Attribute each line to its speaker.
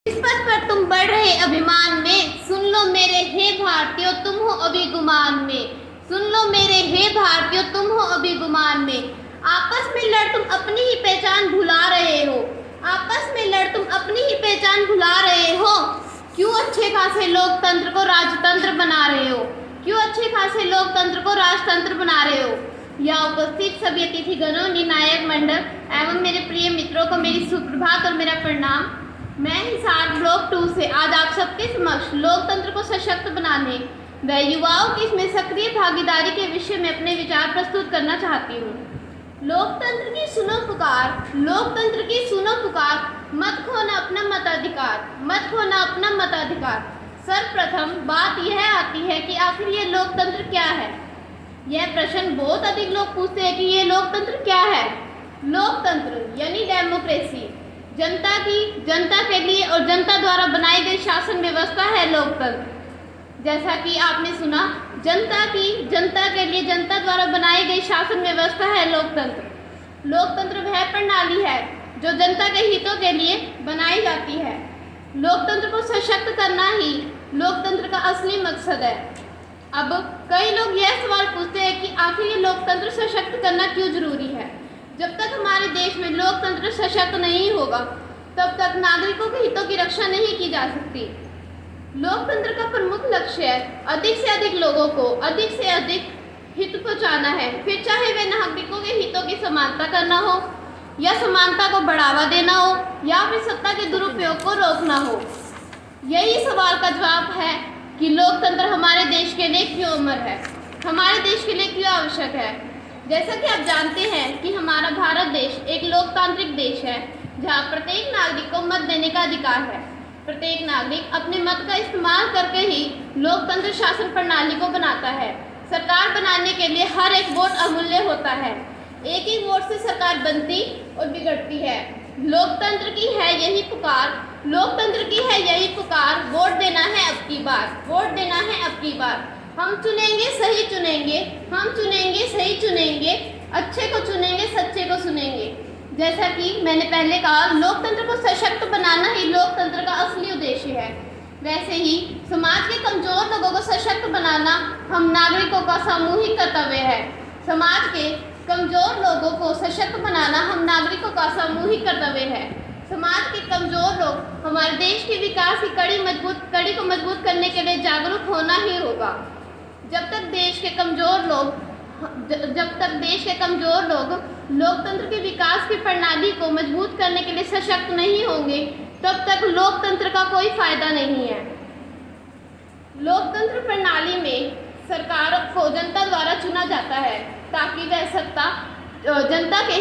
Speaker 1: इस पथ पर तुम बढ़ रहे अभिमान में, सुन लो मेरे हे भारतीयों तुम हो अभी गुमान में। सुन लो मेरे हे भारतीयों तुम हो अभी गुमान में। आपस में लड़ तुम अपनी ही पहचान भुला रहे हो। आपस में लड़ तुम अपनी ही पहचान भुला रहे हो। क्यों अच्छे खासे लोकतंत्र को राजतंत्र बना रहे हो। क्यों अच्छे खासे लोकतंत्र को राजतंत्र बना रहे हो। यहाँ उपस्थित सभी अतिथिगणों, निर्णायक मंडल एवं मेरे प्रिय मित्रों को मेरी सुप्रभात और मेरा प्रणाम। मैं हिसार ब्लॉक 2 से आज आप सबके समक्ष लोकतंत्र को सशक्त बनाने व युवाओं की इसमें सक्रिय भागीदारी के विषय में अपने विचार प्रस्तुत करना चाहती हूँ। लोकतंत्र की सुनो पुकार, लोकतंत्र की सुनो पुकार, मत खोना अपना मताधिकार, मत खोना अपना मताधिकार। सर्वप्रथम बात यह आती है कि आखिर ये लोकतंत्र क्या है। यह प्रश्न बहुत अधिक लोग पूछते हैं कि ये लोकतंत्र क्या है। लोकतंत्र यानी डेमोक्रेसी, जनता के लिए और जनता द्वारा बनाई गई शासन व्यवस्था है लोकतंत्र। जैसा कि आपने सुना, जनता के लिए जनता द्वारा बनाई गई शासन व्यवस्था है लोकतंत्र। लोकतंत्र वह प्रणाली है जो जनता के हितों के लिए बनाई जाती है। लोकतंत्र को सशक्त करना ही लोकतंत्र का असली मकसद है। अब कई लोग यह सवाल पूछते हैं कि आखिर ये लोकतंत्र सशक्त करना क्यों जरूरी है। जब तक हमारे देश में लोकतंत्र सशक्त नहीं होगा तब तक नागरिकों के हितों की रक्षा नहीं की जा सकती। लोकतंत्र का प्रमुख लक्ष्य है अधिक से अधिक लोगों को अधिक से अधिक हित पहुंचाना है, फिर चाहे वे नागरिकों के हितों की समानता करना हो या समानता को बढ़ावा देना हो या फिर सत्ता के दुरुपयोग को रोकना हो। यही सवाल का जवाब है कि लोकतंत्र हमारे देश के लिए क्यों अमर है, हमारे देश के लिए क्यों आवश्यक है। जैसा कि आप जानते हैं कि हमारा भारत देश एक लोकतांत्रिक देश है जहां प्रत्येक नागरिक को मत देने का अधिकार है। प्रत्येक नागरिक अपने मत का इस्तेमाल करके ही लोकतंत्र शासन प्रणाली को बनाता है। सरकार बनाने के लिए हर एक वोट अमूल्य होता है। एक ही वोट से सरकार बनती और बिगड़ती है। लोकतंत्र की है यही पुकार, लोकतंत्र की है यही पुकार, वोट देना है अब की बार, वोट देना है अब की बार। हम चुनेंगे सही चुनेंगे, हम चुनेंगे सही चुनेंगे, अच्छे को चुनेंगे सच्चे को सुनेंगे। जैसा कि मैंने पहले कहा, लोकतंत्र को सशक्त बनाना ही लोकतंत्र का असली उद्देश्य है। वैसे ही समाज के कमजोर लोगों को सशक्त बनाना हम नागरिकों का सामूहिक कर्तव्य है। समाज के कमजोर लोगों को सशक्त बनाना हम नागरिकों का सामूहिक कर्तव्य है। समाज के कमजोर लोग हमारे देश के विकास की कड़ी को मजबूत करने के लिए जागरूक होना ही होगा। जब तक देश के कमजोर लोग लोकतंत्र के विकास की प्रणाली को मजबूत करने के लिए सशक्त नहीं होंगे तब तक लोकतंत्र का कोई फायदा नहीं है। लोकतंत्र प्रणाली में सरकार को जनता द्वारा चुना जाता है ताकि वह सत्ता जनता के